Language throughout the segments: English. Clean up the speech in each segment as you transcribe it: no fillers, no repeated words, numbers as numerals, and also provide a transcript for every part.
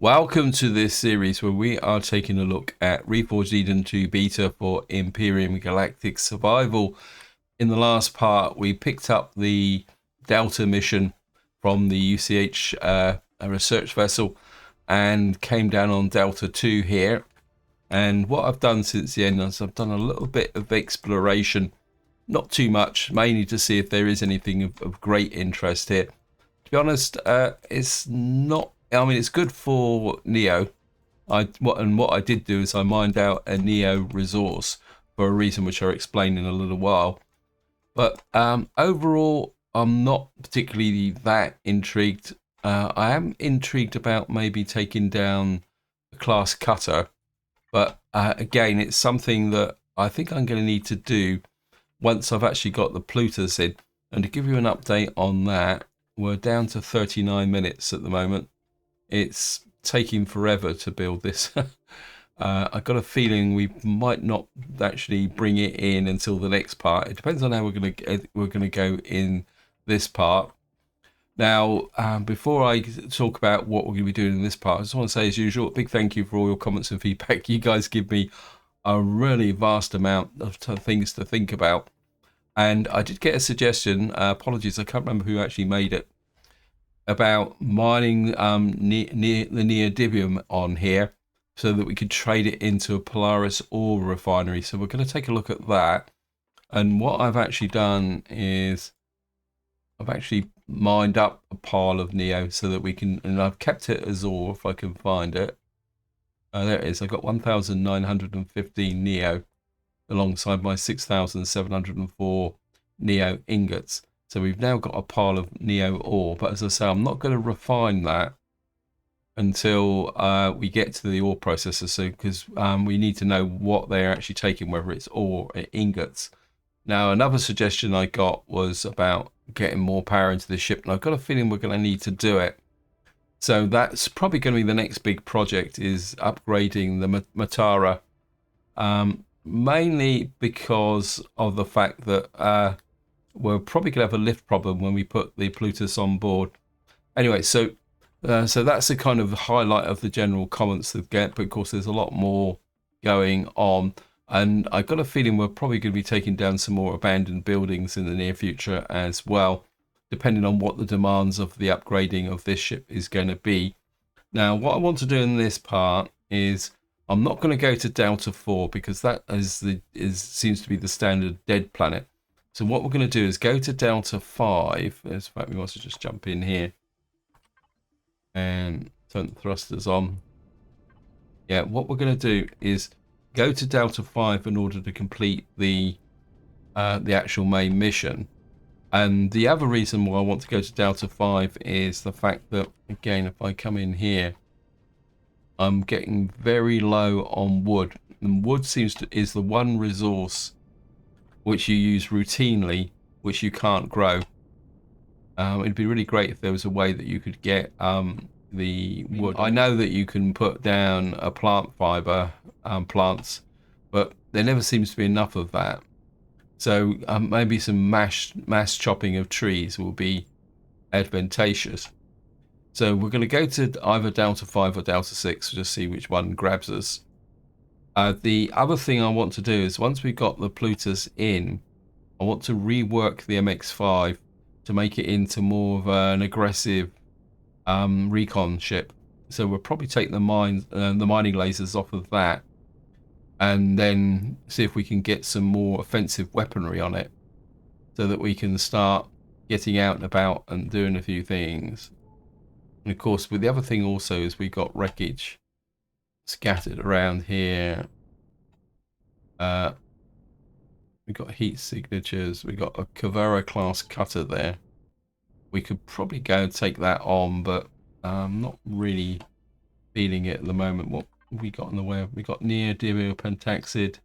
Welcome to this series where we are taking a look at Reforged Eden 2 beta for Empyrion Galactic Survival. In the last part, we picked up the Delta mission from the UCH research vessel and came down on Delta 2 here. And what I've done since the end is I've done a little bit of exploration, not too much, mainly to see if there is anything of great interest here. To be honest, it's not. I mean, it's good for Neo. What I did do is I mined out a Neo resource for a reason which I'll explain in a little while. But overall, I'm not particularly that intrigued. I am intrigued about maybe taking down a class cutter, but again, it's something that I think I'm going to need to do once I've actually got the Plutus in. And to give you an update on that, we're down to 39 minutes at the moment. It's taking forever to build this. I've got a feeling we might not actually bring it in until the next part. It depends on how we're gonna go in this part. Now, before I talk about what we're going to be doing in this part, I just want to say, as usual, a big thank you for all your comments and feedback. You guys give me a really vast amount of things to think about. And I did get a suggestion. Apologies, I can't remember who actually made it, about mining the neodymium on here so that we could trade it into a Polaris ore refinery. So we're going to take a look at that. And what I've actually done is I've actually mined up a pile of neo so that we can, and I've kept it as ore if I can find it. There it is. I've got 1,915 neo alongside my 6,704 neo ingots. So we've now got a pile of neo ore, but as I say, I'm not going to refine that until we get to the ore processor. So because we need to know what they're actually taking, whether it's ore or ingots. Now, another suggestion I got was about getting more power into the ship, and I've got a feeling we're going to need to do it. So that's probably going to be the next big project, is upgrading the Matara, mainly because of the fact that we're probably going to have a lift problem when we put the Plutus on board. Anyway, so that's the kind of highlight of the general comments that get, but of course there's a lot more going on. And I got a feeling we're probably going to be taking down some more abandoned buildings in the near future as well, depending on what the demands of the upgrading of this ship is going to be. Now, what I want to do in this part is I'm not going to go to Delta 4 because that seems to be the standard dead planet. So what we're going to do is go to Delta 5. In fact, we want to just jump in here and turn the thrusters on. Yeah, what we're going to do is go to Delta 5 in order to complete the actual main mission. And the other reason why I want to go to Delta 5 is the fact that, again, if I come in here, I'm getting very low on wood. And wood is the one resource which you use routinely, which you can't grow. It'd be really great if there was a way that you could get the wood. I know that you can put down a plant fiber, plants, but there never seems to be enough of that. So maybe some mass chopping of trees will be advantageous. So we're going to go to either Delta 5 or Delta 6 to just see which one grabs us. The other thing I want to do is, once we've got the Plutus in, I want to rework the MX5 to make it into more of an aggressive recon ship. So we'll probably take the mining lasers off of that, and then see if we can get some more offensive weaponry on it, so that we can start getting out and about and doing a few things. And of course, with the other thing also is we've got wreckage scattered around here. We've got heat signatures. We've got a Kavera class cutter there. We could probably go and take that on, but I'm not really feeling it at the moment. What have we got in the way of? We got neodymium pentaxid.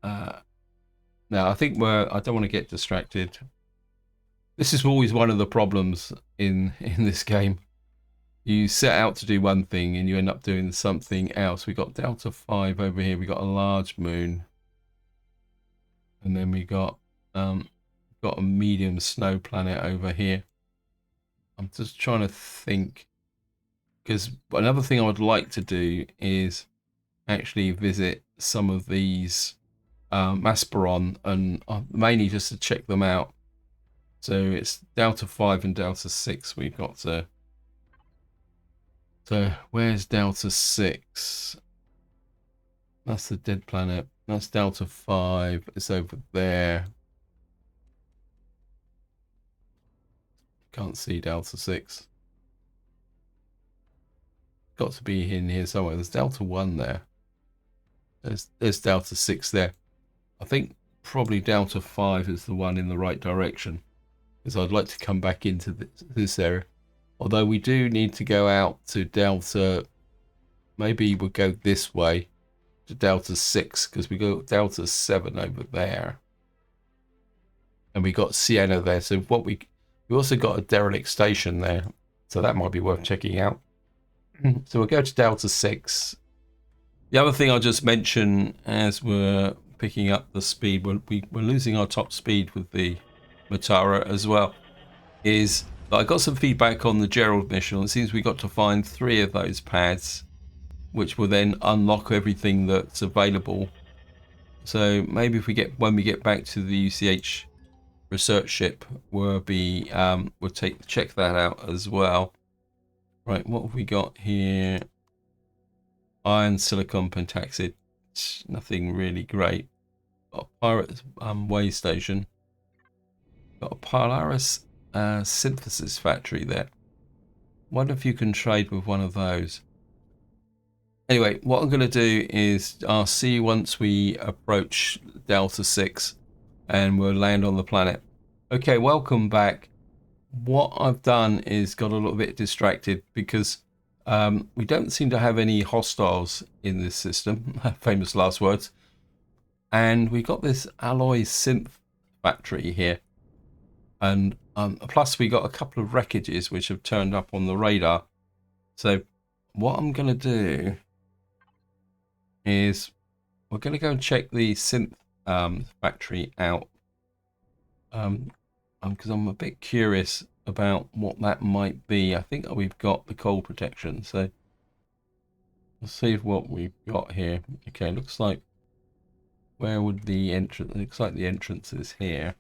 Now I think I don't want to get distracted. This is always one of the problems in this game. You set out to do one thing and you end up doing something else. We got Delta 5 over here. We got a large moon, and then we got a medium snow planet over here. I'm just trying to think because another thing I would like to do is actually visit some of these Masperon, and mainly just to check them out. So it's Delta 5 and Delta 6 we've got to. So where's Delta 6? That's the dead planet. That's Delta 5. It's over there. Can't see Delta 6. Got to be in here somewhere. There's Delta 1 there. There's Delta 6 there. I think probably Delta 5 is the one in the right direction, because I'd like to come back into this area. Although we do need to go out to Delta, maybe we'll go this way to Delta 6, because we got Delta 7 over there. And we got Sienna there. So what we also got a derelict station there. So that might be worth checking out. So we'll go to Delta 6. The other thing I'll just mention as we're picking up the speed, we're losing our top speed with the Matara as well, is I got some feedback on the Gerald mission. It seems we got to find 3 of those pads, which will then unlock everything that's available. So maybe if when we get back to the UCH research ship, we'll check that out as well. Right, what have we got here? Iron, silicon, pentaxid. Nothing really great. Got a pirate way station. Got a Polaris synthesis factory there. Wonder if you can trade with one of those. Anyway, what I'm going to do is I'll see you once we approach Delta 6 and we'll land on the planet. Okay, welcome back. What I've done is got a little bit distracted because we don't seem to have any hostiles in this system. Famous last words. And we got this alloy synth factory here. And plus we got a couple of wreckages which have turned up on the radar. So what I'm going to do is we're going to go and check the synth factory out. Because I'm a bit curious about what that might be. I think we've got the cold protection, so let's see what we've got here. Okay, looks like where would the entrance? Looks like the entrance is here.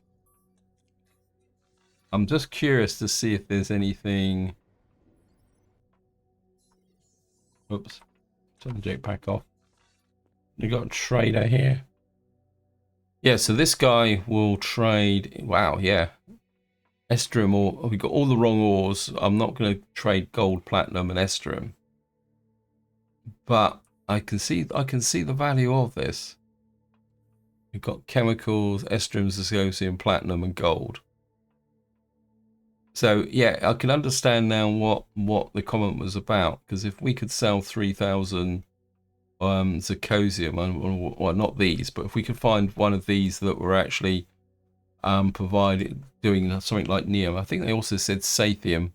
I'm just curious to see if there's anything. Oops, turn the jetpack off. You got a trader here. Yeah, so this guy will trade. Wow, yeah. Estrum ore. We got all the wrong ores. I'm not going to trade gold, platinum, and estrum, but I can see the value of this. We've got chemicals, estrum, zirconium, platinum, and gold. So yeah, I can understand now what the comment was about, because if we could sell 3,000 zirconium, well, not these, but if we could find one of these that were actually doing something like neon. I think they also said sathium.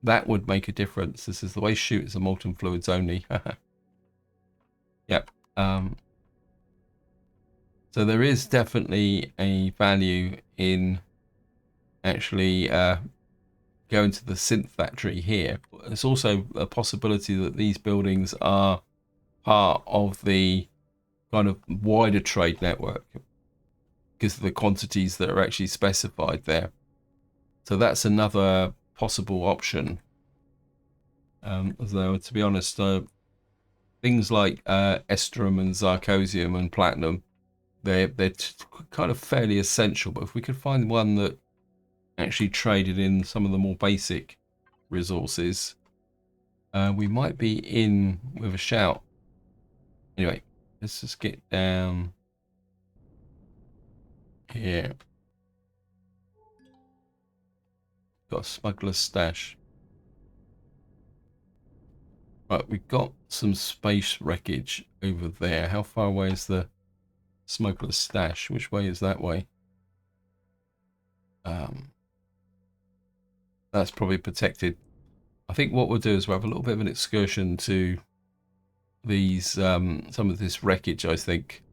That would make a difference. This is the way shoot is a molten fluids only. Yep. So there is definitely a value in actually going to the synth factory here. There's also a possibility that these buildings are part of the kind of wider trade network, because of the quantities that are actually specified there. So that's another possible option. Although, to be honest, things like estrum and zirconium and platinum, they're kind of fairly essential. But if we could find one that actually traded in some of the more basic resources, we might be in with a shout. Anyway, let's just get down here. Got a smuggler's stash. Right, we've got some space wreckage over there. How far away is the smuggler's stash? Which way is that way? That's probably protected. I think what we'll do is we'll have a little bit of an excursion to these some of this wreckage, I think.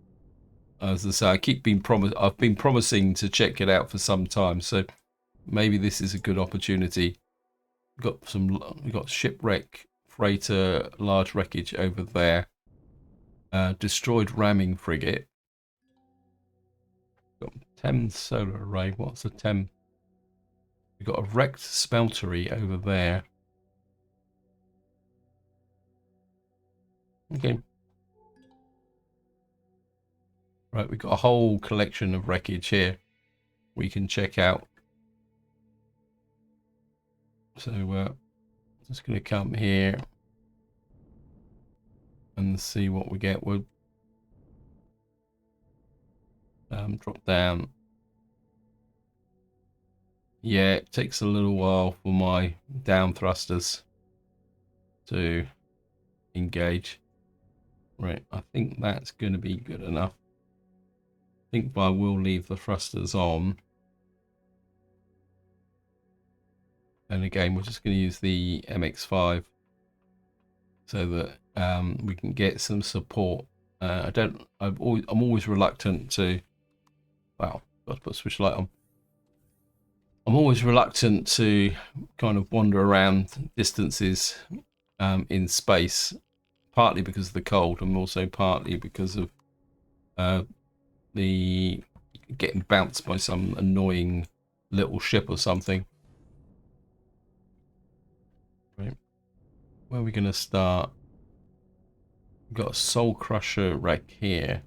As I say, I've been promising to check it out for some time, so maybe this is a good opportunity. we've got shipwreck, freighter, large wreckage over there. Destroyed ramming frigate. Got Thames solar array. What's a Thames? We've got a wrecked smeltery over there. Okay. Right, we've got a whole collection of wreckage here we can check out. So just going to come here and see what we get. We'll drop down. Yeah, it takes a little while for my down thrusters to engage. Right, I think that's going to be good enough. I think I will leave the thrusters on. And again, we're just going to use the MX5 so that we can get some support. I'm always reluctant to. Wow, got to put a switch light on. I'm always reluctant to kind of wander around distances in space, partly because of the cold, and also partly because of the getting bounced by some annoying little ship or something. Right, where are we going to start? We've got a Soul Crusher wreck here,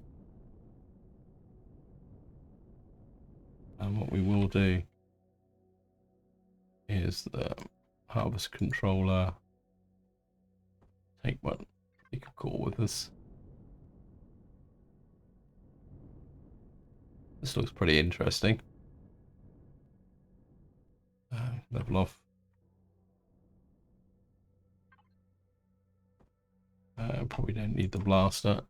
and what we will do is the harvest controller. Take a call with us. This looks pretty interesting. Level off. Probably don't need the blaster.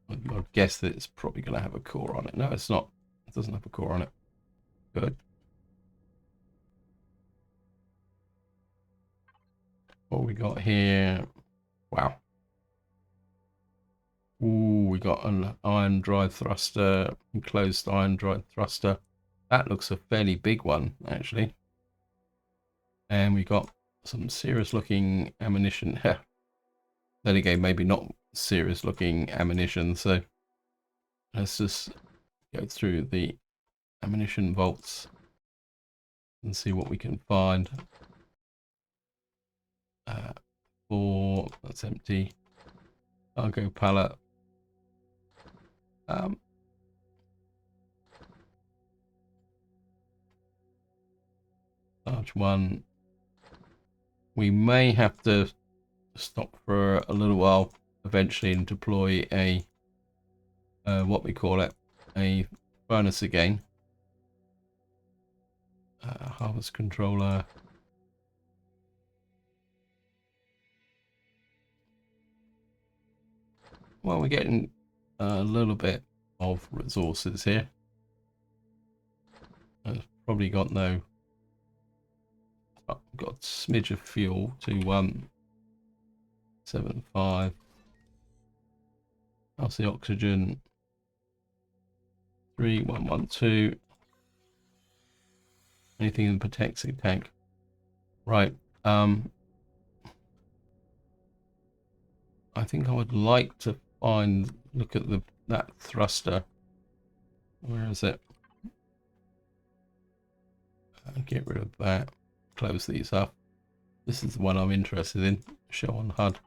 I'd guess that it's probably going to have a core on it. No, it's not. It doesn't have a core on it. Good. What we got here? Wow. Ooh, we got an iron drive thruster, enclosed iron drive thruster. That looks a fairly big one, actually. And we got some serious looking ammunition. Then again, maybe not serious looking ammunition. So let's just go through the ammunition vaults and see what we can find. That's empty. Cargo pallet. Large one. We may have to stop for a little while eventually and deploy a what we call it, a furnace again. Harvest controller. Well, we're getting a little bit of resources here. I've probably got no. Oh, got a smidge of fuel. 2175. How's the oxygen? 3112. Anything in the protecting tank? Right. I think I would like to look at that thruster. Where is it? Get rid of that. Close these up. This is the one I'm interested in. Show on HUD.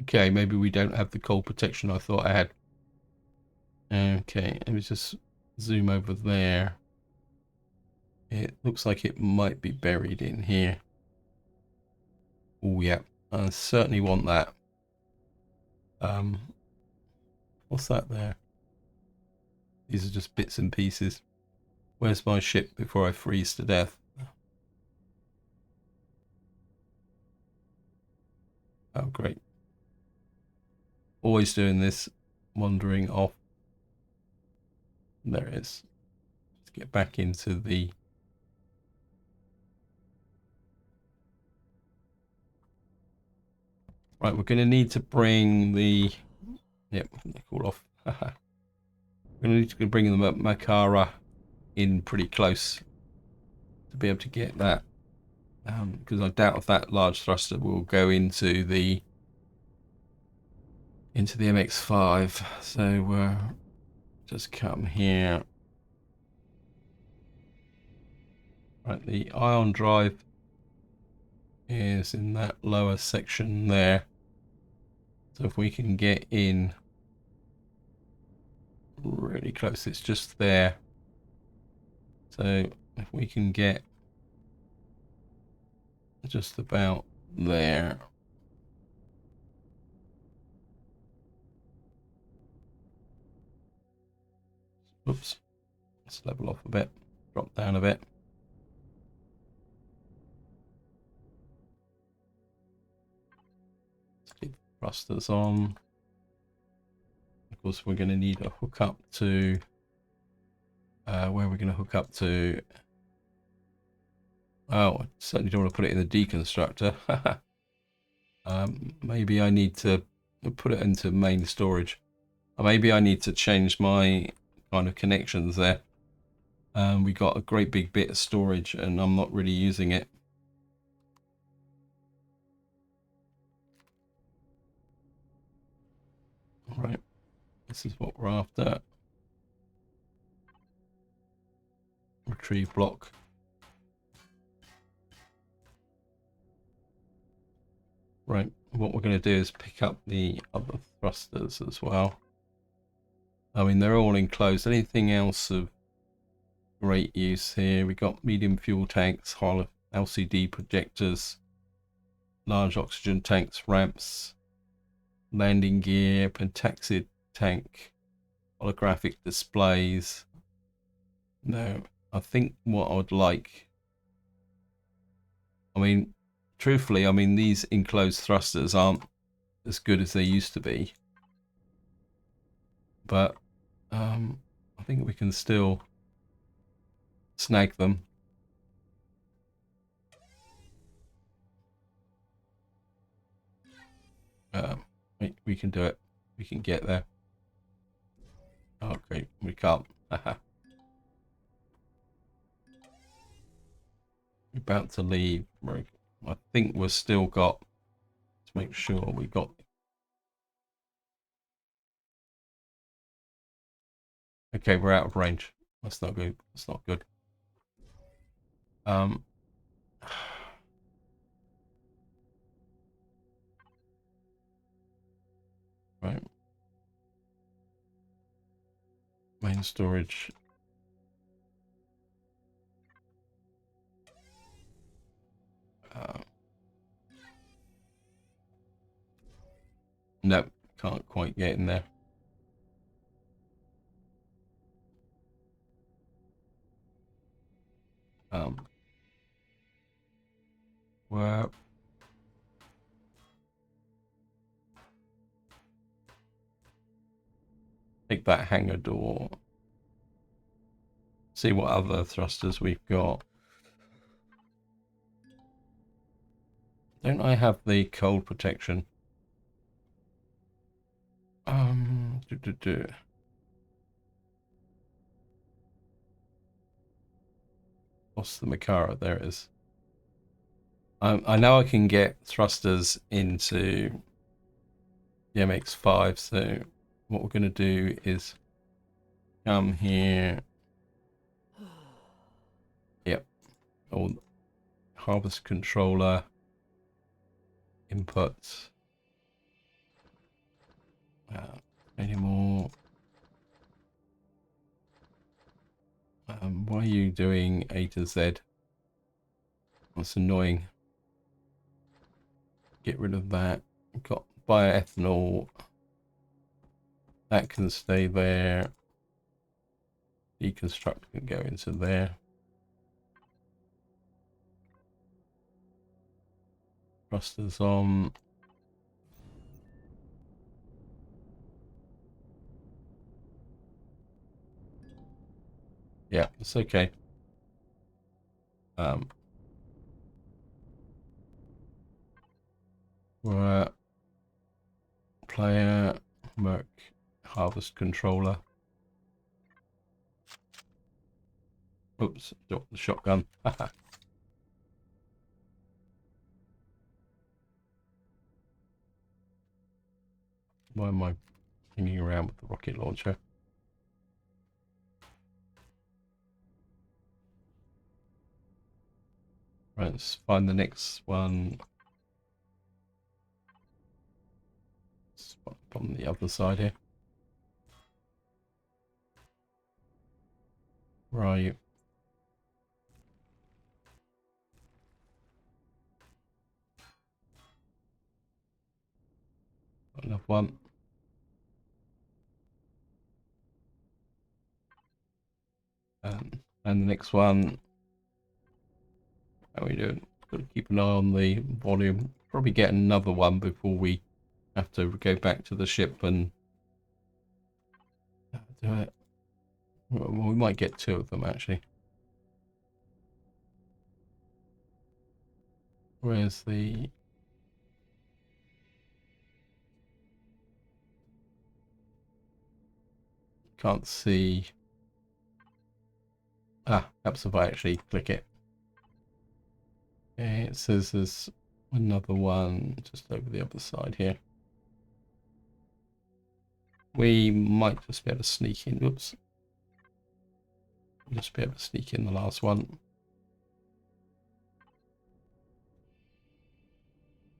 Okay, maybe we don't have the cold protection I thought I had. Okay, let me just zoom over there. It looks like it might be buried in here. Oh yeah, I certainly want that. What's that there? These are just bits and pieces. Where's my ship before I freeze to death? Oh, great. Always doing this, wandering off. There it is. Let's get back into the... Right, we're going to need to bring the... Yep, cool off. We're going to need to bring the Makara in pretty close to be able to get that, because I doubt if that large thruster will go into the MX5. So just come here. Right, the ion drive is in that lower section there. So if we can get in really close, it's just there. So if we can get just about there. Oops. Let's level off a bit, drop down a bit. Let's keep the thrusters on. Of course, we're going to need a hook up to where we're going to hook up to. Oh, I certainly don't want to put it in the deconstructor. Maybe I need to put it into main storage. Or maybe I need to change my kind of connections there. We got a great big bit of storage and I'm not really using it. All right, this is what we're after. Retrieve block. Right, what we're going to do is pick up the other thrusters as well. I mean, they're all enclosed. Anything else of great use here? We got medium fuel tanks, LCD projectors, large oxygen tanks, ramps, landing gear, pentaxid tank, holographic displays. No, I think what I would like, I mean, truthfully, I mean, these enclosed thrusters aren't as good as they used to be. But I think we can still snag them. We can do it. We can get there. Okay, we can't. We're about to leave. I think we've still got to make sure we got. Okay, we're out of range. That's not good. That's not good. Right. Main storage. Nope, can't quite get in there. Well, take that hangar door. See what other thrusters we've got. Don't I have the cold protection? What's the Makara? There it is. I know I can get thrusters into the MX5, so what we're going to do is come here. Yep. All harvest controller inputs. Any more? Why are you doing A to Z? That's annoying. Get rid of that. We've got bioethanol. That can stay there. Deconstruct can go into there. Thrusters on. Yeah, it's okay. We're player Merc harvest controller. Oops, dropped the shotgun. Why am I hanging around with the rocket launcher? Right, let's find the next one. It's on the other side here. Where are you? Got another one. And the next one. How are we doing? Got to keep an eye on the volume. Probably get another one before we have to go back to the ship and do it. Well, we might get two of them actually. Where's the... Can't see. Ah, perhaps if I actually click it. Okay, it says there's another one just over the other side here. We might just be able to sneak in. Oops. Just be able to sneak in the last one.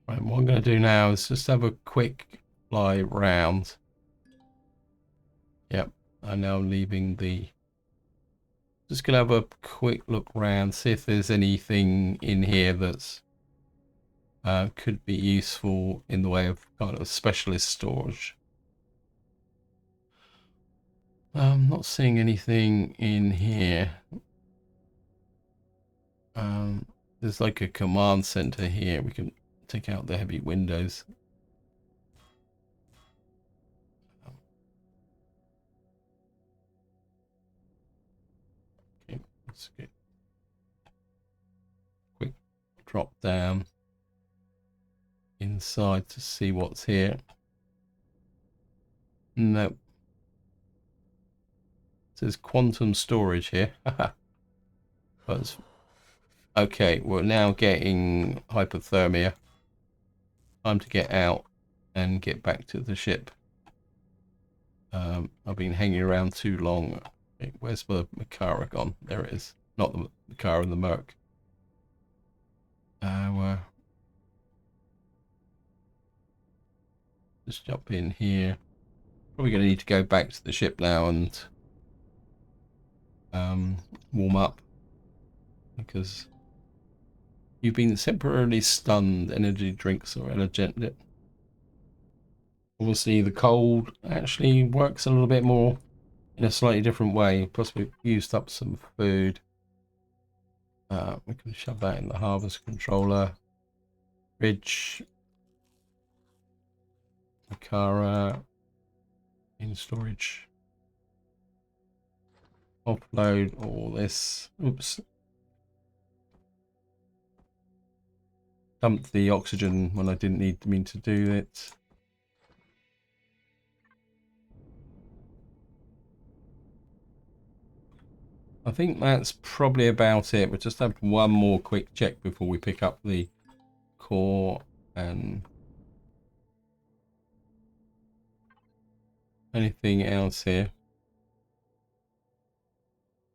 Right, what I'm going to do now is just have a quick fly round. Yep, I'm now leaving the... Just going to have a quick look around, see if there's anything in here that's could be useful in the way of kind of specialist storage. I'm not seeing anything in here. There's like a command center here. We can take out the heavy windows. Okay, let's get quick drop down inside to see what's here. Nope. It says quantum storage here. But okay, we're now getting hypothermia. Time to get out and get back to the ship. I've been hanging around too long. Okay, where's the Makara gone? There it is. Not the Makara and the Merc. Just jump in here. Probably going to need to go back to the ship now and warm up, because you've been temporarily stunned. Energy drinks or energetic. Obviously the cold actually works a little bit more in a slightly different way. Plus we've used up some food. We can shove that in the harvest controller. Fridge. Makara in storage. Offload all this. Oops. Dumped the oxygen when I didn't mean to do it. I think that's probably about it. We'll just have one more quick check before we pick up the core and anything else here.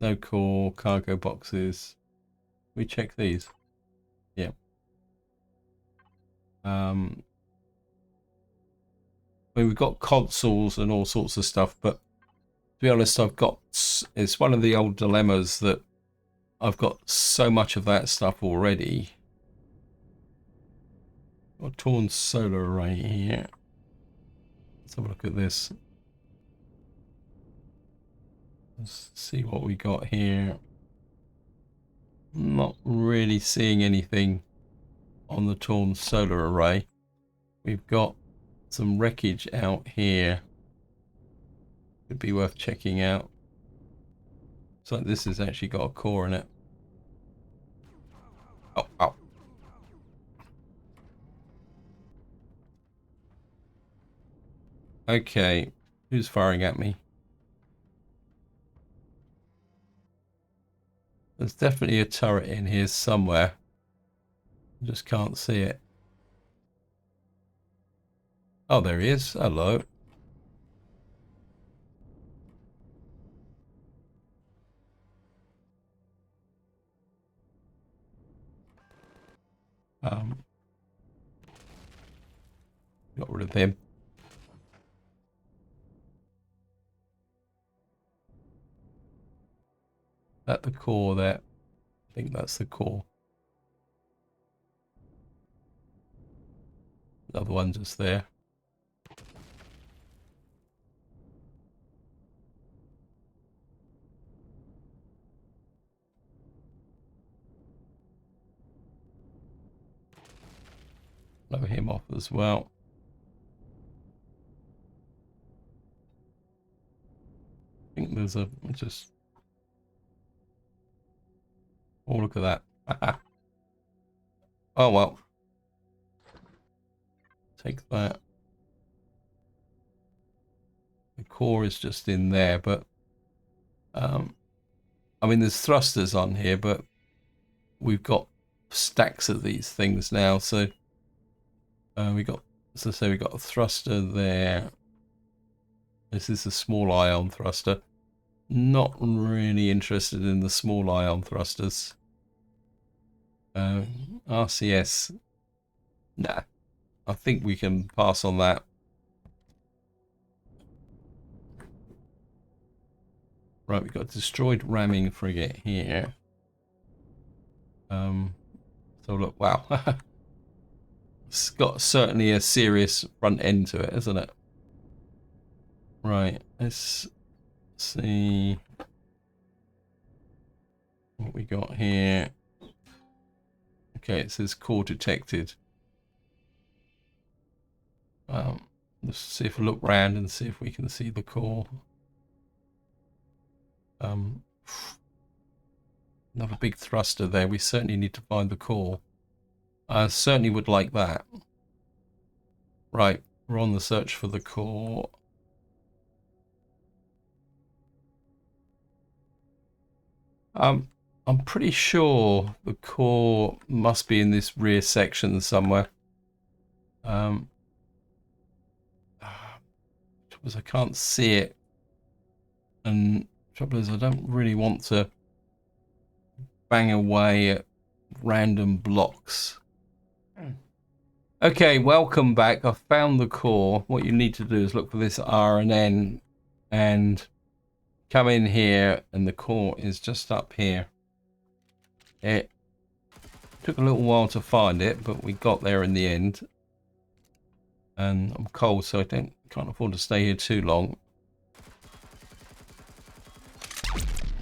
No core, cargo boxes. We check these. Yeah. We've got consoles and all sorts of stuff, but to be honest, it's one of the old dilemmas that I've got so much of that stuff already. Got a torn solar array here. Let's have a look at this. Let's see what we got here. Not really seeing anything on the torn solar array. We've got some wreckage out here. Could be worth checking out. Looks like this has actually got a core in it. Oh, ow. Okay, who's firing at me? There's definitely a turret in here somewhere. Just can't see it. Oh, there he is. Hello. Got rid of him. At the core there. I think that's the core. Another one just there. Blow him off as well. I think there's a just. Oh, look at that. Oh well. Take that. The core is just in there, but I mean there's thrusters on here, but we've got stacks of these things now, so we got, as I say, we got a thruster there. This is a small ion thruster. Not really interested in the small ion thrusters. RCS. Nah. I think we can pass on that. Right, we've got a destroyed ramming frigate here. So look, wow. It's got certainly a serious front end to it, isn't it? Right, let's see what we got here. Okay, it says core detected. Let's see if we look round and see if we can see the core. Another big thruster there. We certainly need to find the core. I certainly would like that. Right, we're on the search for the core. I'm pretty sure the core must be in this rear section somewhere. Because I can't see it, and trouble is I don't really want to bang away at random blocks. Okay, welcome back. I found the core. What you need to do is look for this R and N and come in here, and the core is just up here. It took a little while to find it, but we got there in the end. And I'm cold, so I can't afford to stay here too long.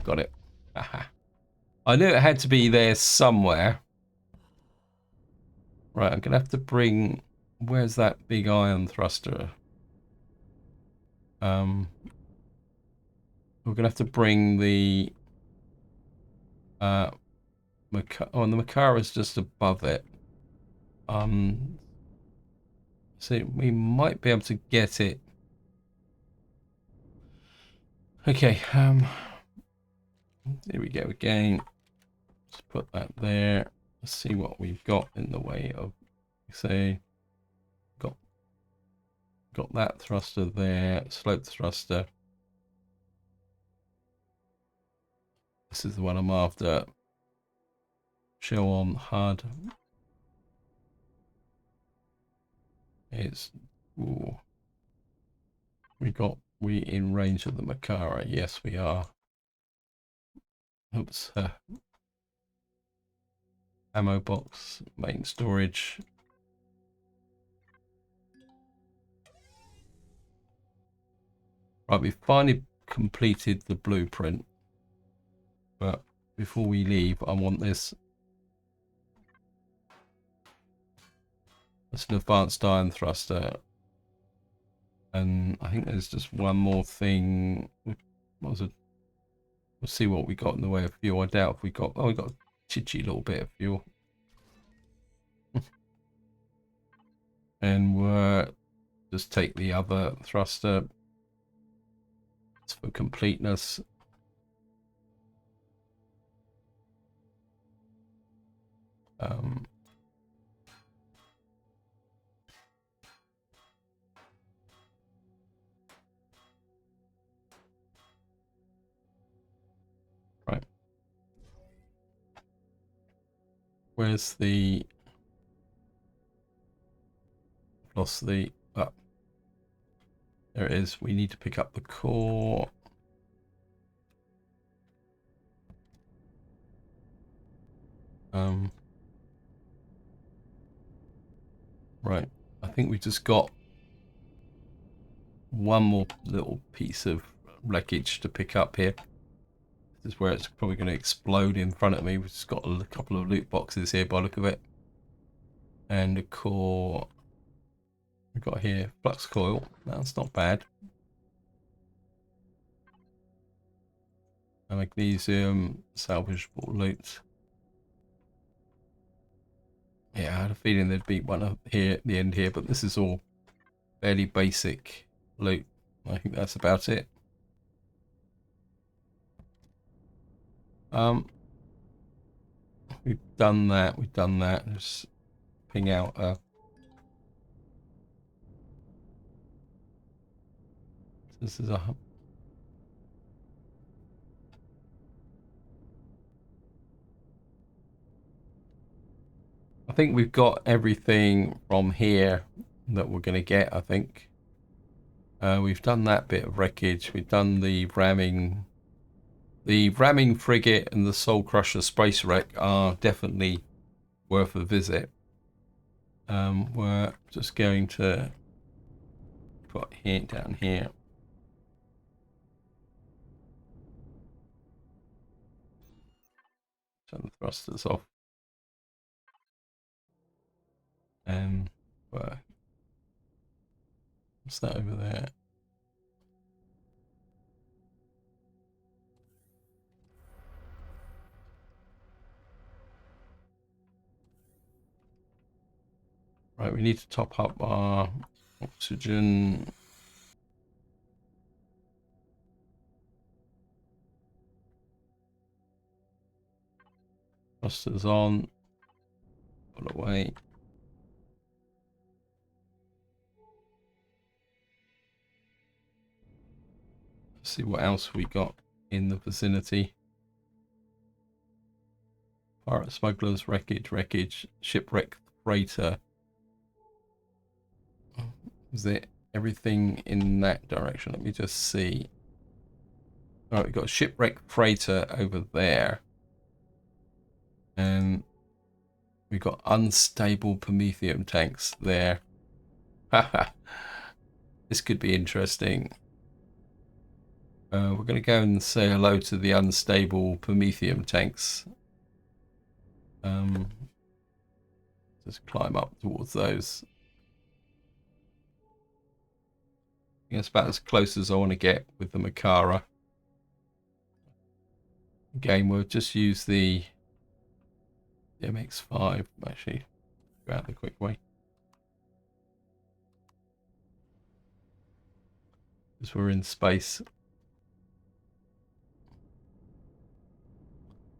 Got it. Aha. I knew it had to be there somewhere. Right, I'm gonna have to bring. Where's that big ion thruster? We're gonna have to bring the. The Makara's just above it. So we might be able to get it. Okay, here we go again. Let's put that there. Let's see what we've got in the way of, say, got that thruster there, slope thruster. This is the one I'm after. Show on HUD. It's, ooh. We in range of the Makara. Yes, we are. Oops. Ammo box, main storage. Right, we've finally completed the blueprint. But before we leave, I want this. That's an advanced ion thruster. And I think there's just one more thing. What was it? We'll see what we got in the way of fuel. I doubt if we got. Oh, we got a chitchy little bit of fuel. And we'll just take the other thruster. It's for completeness. Right. Where's the lost the... Oh, there it is. We need to pick up the core. Right. I think we just got one more little piece of wreckage to pick up here. This is where it's probably going to explode in front of me. We've just got a couple of loot boxes here by the look of it. And a core. We've got here flux coil. That's not bad. And magnesium, salvageable loot. Yeah, I had a feeling there'd be one up here at the end here, but this is all fairly basic loot. I think that's about it. We've done that. We've done that. Just ping out this is a... I think we've got everything from here that we're going to get, I think. We've done that bit of wreckage. We've done the ramming. The ramming frigate and the Soul Crusher space wreck are definitely worth a visit. We're just going to put here down here. Turn the thrusters off. And what's that over there? Right, we need to top up our oxygen. Thrusters on. Put away. Let's see what else we got in the vicinity. Pirate smugglers, wreckage, shipwreck freighter. Is there everything in that direction? Let me just see. All right, we've got shipwreck freighter over there. And we've got unstable promethium tanks there. This could be interesting. We're going to go and say hello to the unstable promethium tanks. Just climb up towards those. I think that's about as close as I want to get with the Makara. Again, we'll just use the MX5. Actually, go out the quick way. Because we're in space.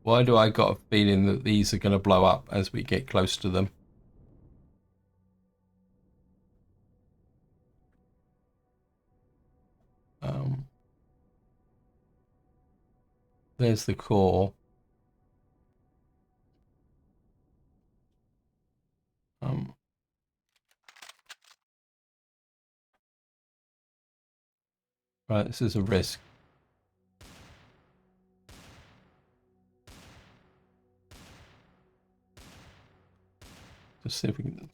Why do I got a feeling that these are going to blow up as we get close to them? There's the core. Right, this is a risk. Just see if we can...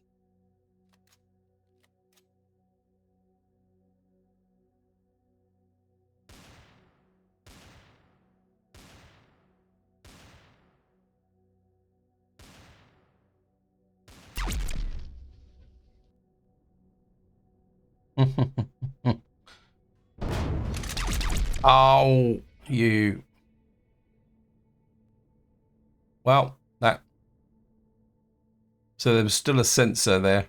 Oh, you. Well, that. So there was still a sensor there.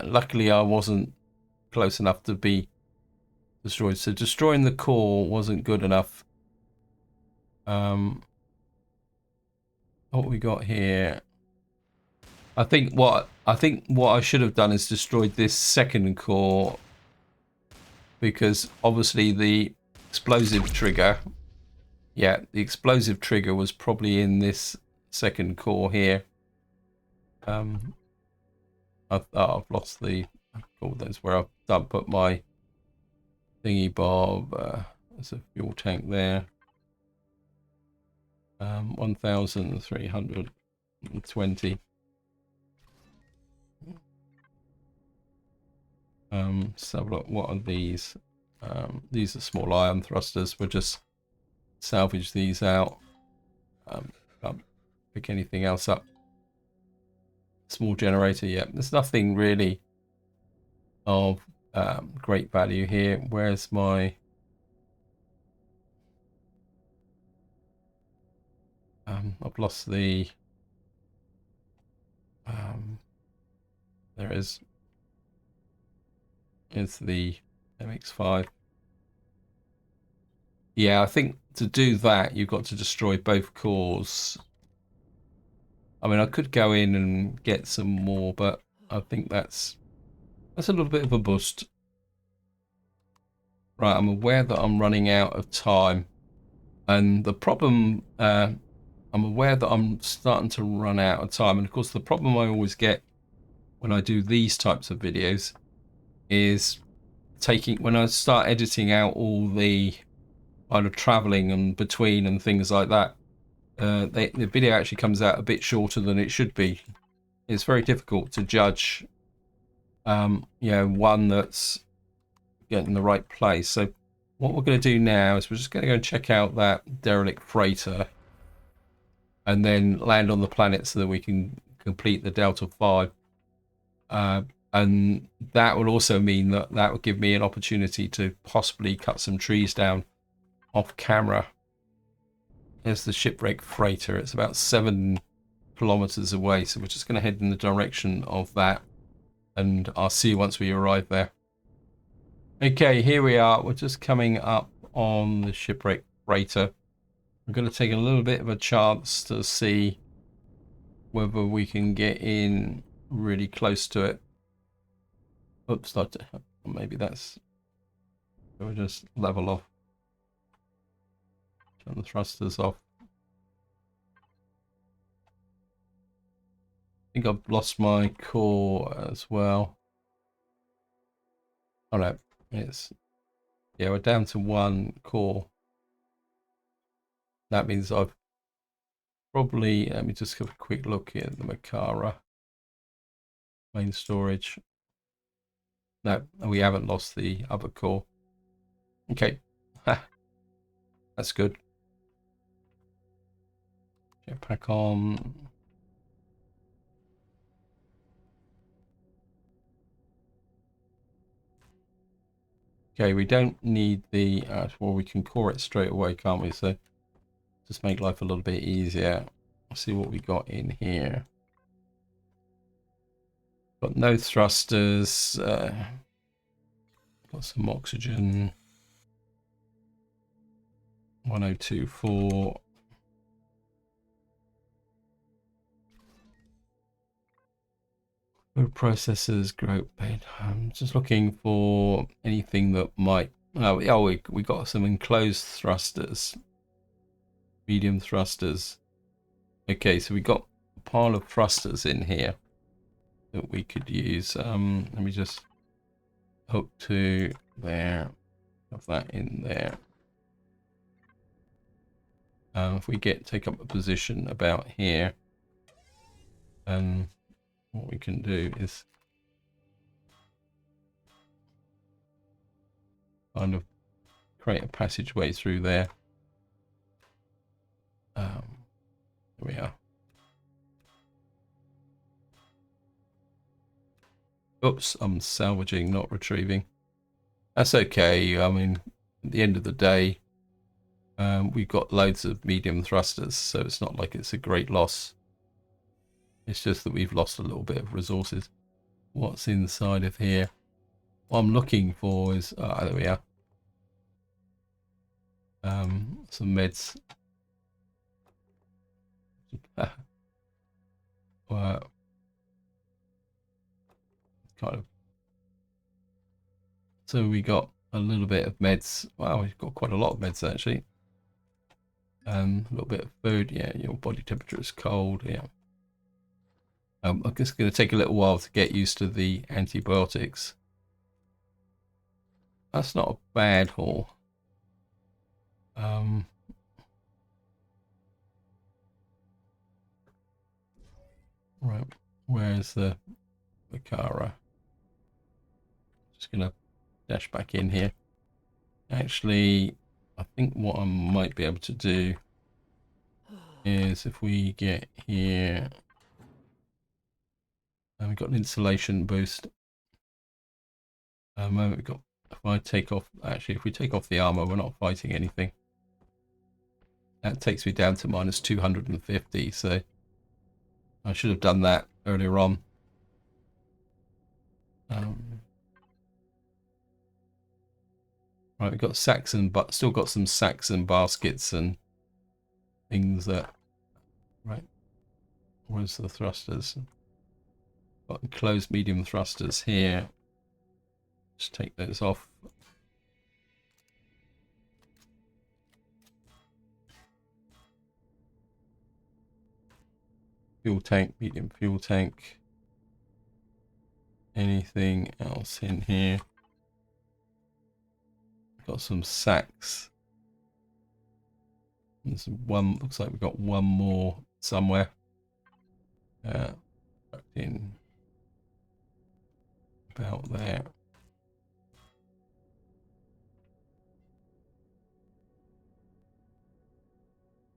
Luckily, I wasn't close enough to be destroyed. So destroying the core wasn't good enough. What we got here? I think what I should have done is destroyed this second core, because obviously the explosive trigger, yeah, the explosive trigger was probably in this second core here. I've lost the. Oh, that's where I've done put my thingy bob. There's a fuel tank there. 1,320. Let's have a look. What are these? These are small ion thrusters. We'll just salvage these out. Can't pick anything else up. Small generator. Yeah, there's nothing really of great value here. Where's my? I've lost the. There is. It's the MX5. Yeah, I think to do that, you've got to destroy both cores. I mean, I could go in and get some more, but I think that's a little bit of a boost. Right, I'm aware that I'm running out of time. And the problem, I'm aware that I'm starting to run out of time. And of course, the problem I always get when I do these types of videos is when I start editing out all the kind of traveling and between and things like that, the video actually comes out a bit shorter than it should be. It's very difficult to judge, you know, one that's getting the right place. So what we're going to do now is we're just going to go and check out that derelict freighter and then land on the planet so that we can complete the Delta 5. And that will also mean that will give me an opportunity to possibly cut some trees down off camera. There's the shipwreck freighter. It's about 7 kilometers away, so we're just going to head in the direction of that, and I'll see you once we arrive there. Okay, here we are. We're just coming up on the shipwreck freighter. I'm going to take a little bit of a chance to see whether we can get in really close to it. Oops, not maybe that's. We'll just level off. Turn the thrusters off. I think I've lost my core as well. Oh no, yeah, we're down to 1 core. That means I've probably, let me just have a quick look at the Makara main storage. No, we haven't lost the other core. Okay, that's good. Jetpack on. Okay, we don't need the, well, we can core it straight away, can't we? So just make life a little bit easier. Let's see what we got in here. Got no thrusters. Got some oxygen. 1024. Food processors, grow bed. I'm just looking for anything that might. Oh, we got some enclosed thrusters, medium thrusters. Okay, so we got a pile of thrusters in here that we could use. Let me just hook to there. Have that in there. If we take up a position about here, and what we can do is kind of create a passageway through there. There we are. Oops, I'm salvaging, not retrieving. That's okay. I mean, at the end of the day, we've got loads of medium thrusters, so it's not like it's a great loss. It's just that we've lost a little bit of resources. What's inside of here? What I'm looking for is, there we are. Some meds. Wow. Kind of. So we got a little bit of meds. Wow, we've got quite a lot of meds actually. A little bit of food. Yeah, your body temperature is cold. Yeah. I'm just going to take a little while to get used to the antibiotics. That's not a bad haul. Right, where's the Vicara? Just going to dash back in here. Actually, I think what I might be able to do is if we get here, and we've got an insulation boost. We've got, if I take off, actually, if we take off the armor, we're not fighting anything. That takes me down to minus 250, so I should have done that earlier on. Right, we've got sacks and but still got some sacks and baskets and things that. Right, where's the thrusters? Got enclosed medium thrusters here. Just take those off. Fuel tank, medium fuel tank. Anything else in here? Got some sacks. There's one, looks like we've got one more somewhere. In about there.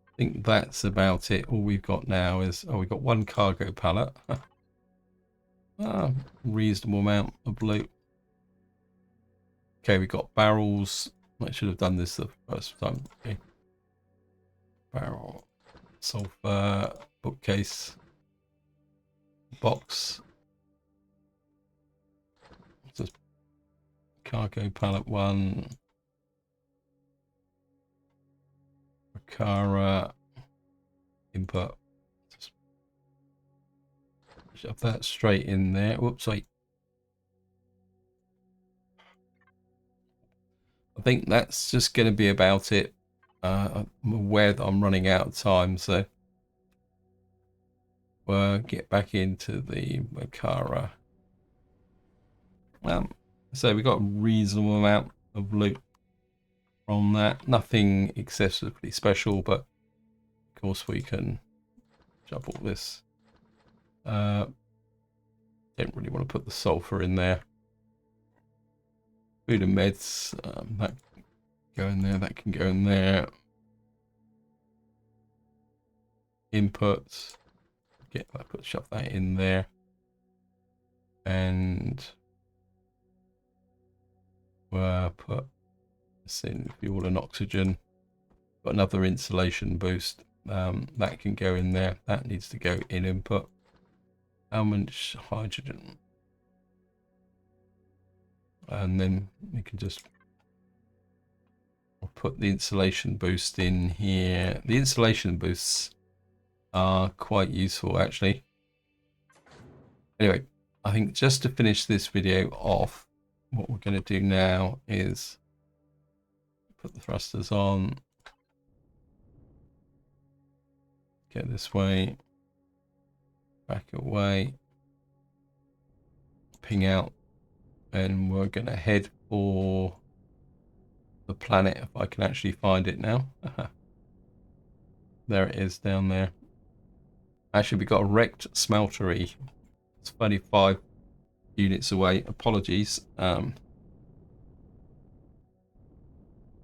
I think that's about it. All we've got now is, oh, we've got one cargo pallet. Reasonable amount of loot. Okay, we got barrels. I should have done this the first time. Okay. Barrel, sulfur, bookcase, box. Just cargo pallet 1. Vicara, input. Just shove that straight in there. Whoops, wait. I think that's just going to be about it. I'm aware that I'm running out of time, so we'll get back into the Vicara. So we got a reasonable amount of loot from that. Nothing excessively special, but of course we can jump all this. Don't really want to put the sulfur in there. Food and meds, that can go in there, that can go in there. Inputs, shove that in there. And we'll put this in fuel and oxygen. Got another insulation boost, that can go in there. That needs to go in input. How much hydrogen? And then we can just put the insulation boost in here. The insulation boosts are quite useful, actually. Anyway, I think just to finish this video off, what we're going to do now is put the thrusters on, get this way, back away, ping out, and we're going to head for the planet, if I can actually find it now. There it is down there. Actually, we got a wrecked smeltery. It's 35 units away. Apologies.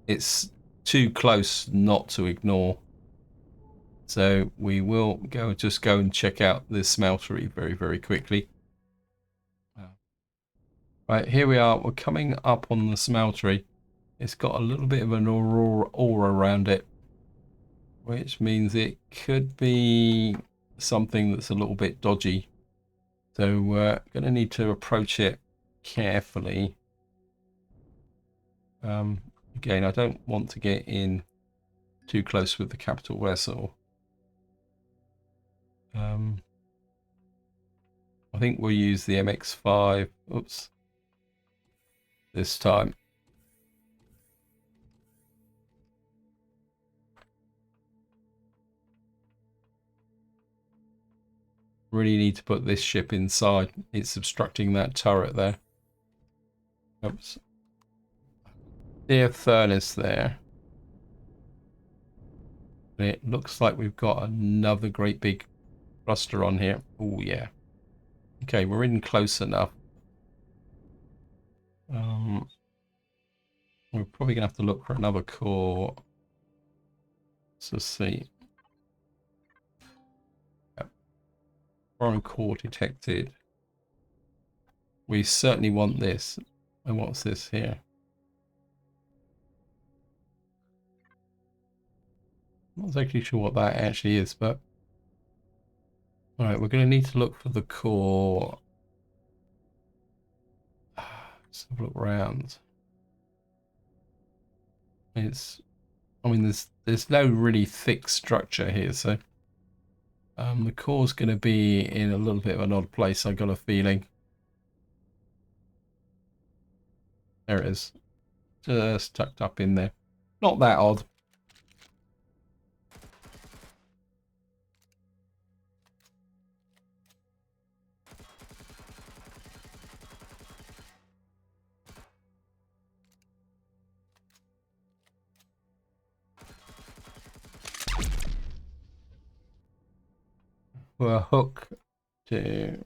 It's too close not to ignore. So we will just go and check out this smeltery very, very quickly. Right, here we are. We're coming up on the smeltery. It's got a little bit of an aura around it, which means it could be something that's a little bit dodgy. So we're going to need to approach it carefully. Again, I don't want to get in too close with the capital vessel. I think we'll use the MX5. Oops. This time. Really need to put this ship inside. It's obstructing that turret there. Oops. Dear furnace there. It looks like we've got another great big thruster on here. Oh yeah. Okay, we're in close enough. We're probably gonna have to look for another core. Let's see. Yep. Foreign core detected. We certainly want this. And what's this here? I'm not exactly sure what that actually is, but alright, we're going to need to look for the core. Let's have a look around. It's, I mean, there's no really thick structure here, so the core's going to be in a little bit of an odd place. I got a feeling. There it is, just tucked up in there. Not that odd. We'll hook to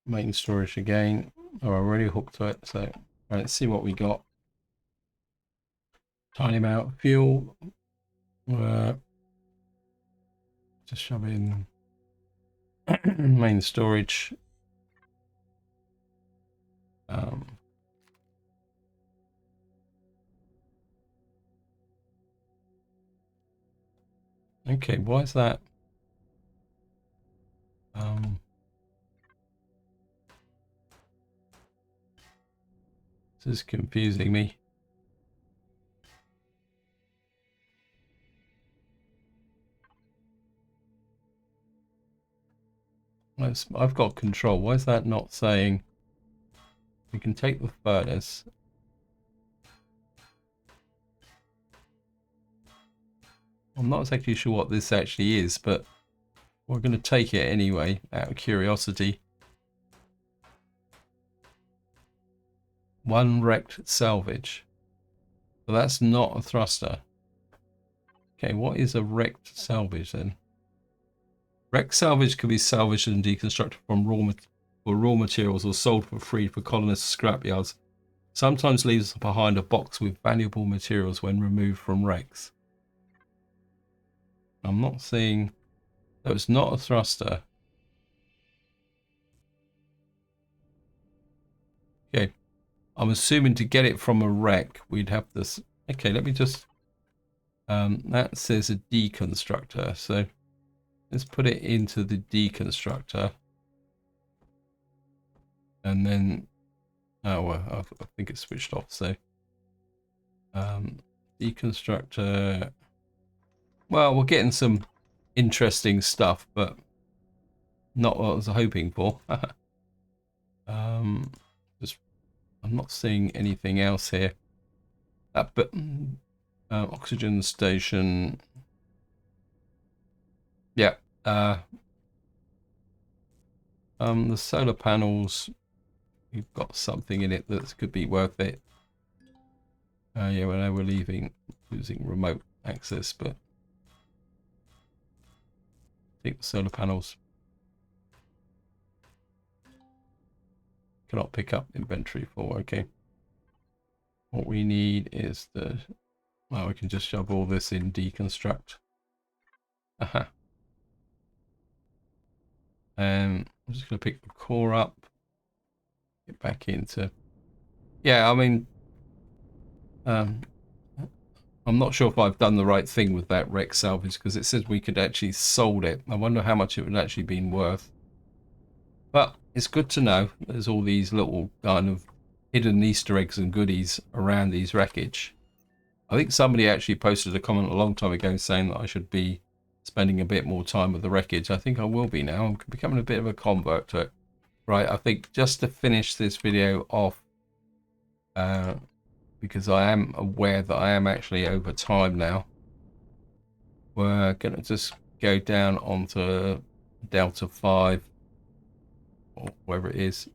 main storage again. Oh, I'm already hooked to it, so let's see what we got. Tiny amount of fuel. Just shove in main storage. Okay, why is that? This is confusing me. I've got control. Why is that not saying we can take the furnace? I'm not exactly sure what this actually is, but we're going to take it anyway, out of curiosity. One wrecked salvage. So that's not a thruster. Okay, what is a wrecked salvage then? Wrecked salvage can be salvaged and deconstructed from raw materials or sold for free for colonists' scrapyards. Sometimes leaves behind a box with valuable materials when removed from wrecks. I'm not seeing... So it's not a thruster. Okay. I'm assuming to get it from a wreck, we'd have this... Okay, let me just... that says a deconstructor, so let's put it into the deconstructor. And then... Oh, well, I think it's switched off, so... deconstructor... Well, we're getting some interesting stuff, but not what I was hoping for. Just... I'm not seeing anything else here. But oxygen station. Yeah. The solar panels. We've got something in it that could be worth it. Yeah, well, now we're losing remote access, but I think the solar panels cannot pick up inventory for. Okay. What we need is the... Well, we can just shove all this in deconstruct. Aha. I'm just going to pick the core up. Get back into... Yeah, I mean... I'm not sure if I've done the right thing with that wreck salvage, because it says we could actually sold it. I wonder how much it would actually been worth. But it's good to know there's all these little kind of hidden Easter eggs and goodies around these wreckage. I think somebody actually posted a comment a long time ago saying that I should be spending a bit more time with the wreckage. I think I will be now. I'm becoming a bit of a convert to it. Right, I think just to finish this video off, because I am aware that I am actually over time now, we're going to just go down onto Delta 5. whatever it is,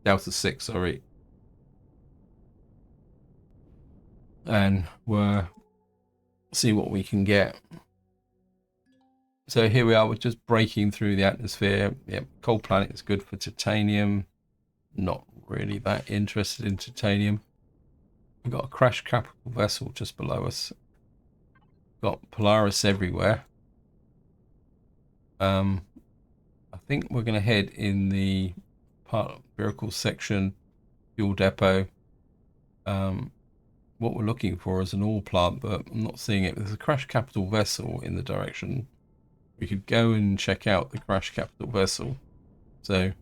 Delta 6, sorry. And we'll see what we can get. So here we are, we're just breaking through the atmosphere. Yep, cold planet is good for titanium. Not really that interested in titanium. We've got a crash capital vessel just below us. Got Polaris everywhere. I think we're going to head in the part vehicle section, fuel depot. What we're looking for is an ore plant, but I'm not seeing it. There's a crash capital vessel in the direction. We could go and check out the crash capital vessel. So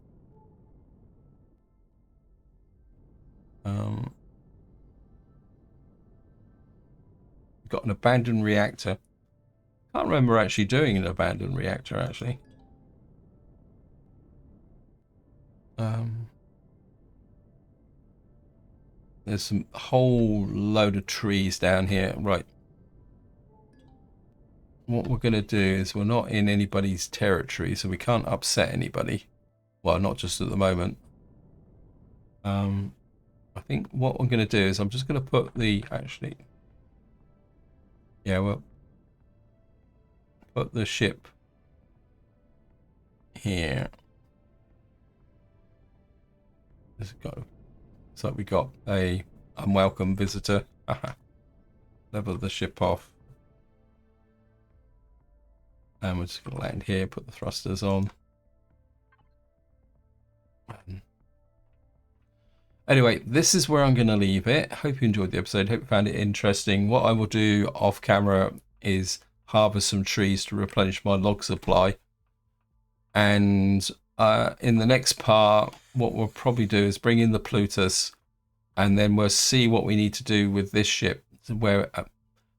got an abandoned reactor. Can't remember actually doing an abandoned reactor actually. There's some whole load of trees down here. Right. What we're going to do is we're not in anybody's territory, so we can't upset anybody. Well, not just at the moment. I think what I'm going to do is I'm just going to put the, actually, yeah, we'll put the ship here. It's like we got a unwelcome visitor. Level the ship off. And we're just going to land here, put the thrusters on. Anyway, this is where I'm going to leave it. Hope you enjoyed the episode. Hope you found it interesting. What I will do off camera is harvest some trees to replenish my log supply. And in the next part, what we'll probably do is bring in the Plutus, and then we'll see what we need to do with this ship.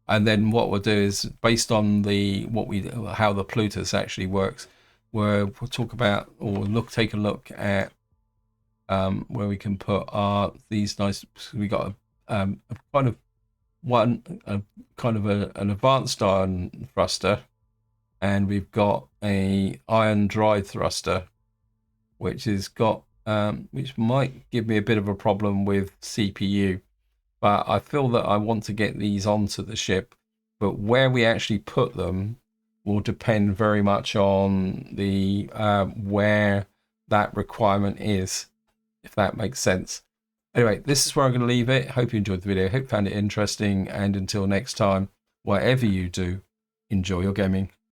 And then what we'll do is, based on how the Plutus actually works, we'll talk about, or take a look at where we can put these nice. We got an advanced iron thruster, and we've got a iron drive thruster, which might give me a bit of a problem with CPU. But I feel that I want to get these onto the ship, but where we actually put them will depend very much on the where that requirement is, if that makes sense. Anyway, this is where I'm going to leave it. Hope you enjoyed the video. Hope you found it interesting. And until next time, whatever you do, enjoy your gaming.